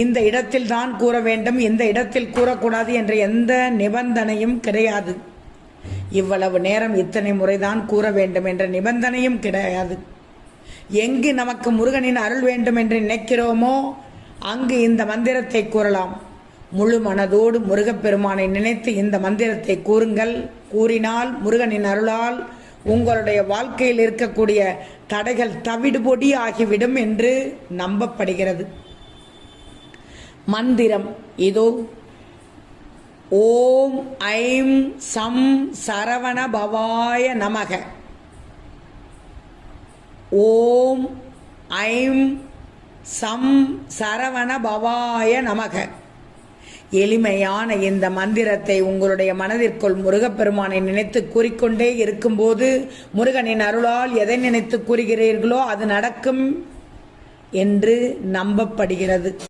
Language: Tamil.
இந்த இடத்தில் தான் கூற வேண்டும், இந்த இடத்தில் கூறக்கூடாது என்ற எந்த நிபந்தனையும் கிடையாது. இவ்வளவு நேரம் இத்தனை முறைதான் கூற வேண்டும் என்ற நிபந்தனையும் கிடையாது. எங்கு நமக்கு முருகனின் அருள் வேண்டும் என்று நினைக்கிறோமோ அங்கு இந்த மந்திரத்தை கூறலாம். முழு மனதோடு முருகப்பெருமானை நினைத்து இந்த மந்திரத்தை கூறுங்கள். கூறினால் முருகனின் அருளால் உங்களுடைய வாழ்க்கையில் இருக்கக்கூடிய தடைகள் தவிடுபொடி ஆகிவிடும் என்று நம்பப்படுகிறது. மந்திரம் இதோ. ஓம் ஐம் சம் சரவண பவாய நமக. ஓம் ஐம் சம் சரவண பவாய நமக. எளிமையான இந்த மந்திரத்தை உங்களுடைய மனதிற்குள் முருகப்பெருமானை நினைத்து கூறிக்கொண்டே இருக்கும்போது முருகனின் அருளால் எதை நினைத்து கூறுகிறீர்களோ அது நடக்கும் என்று நம்பப்படுகிறது.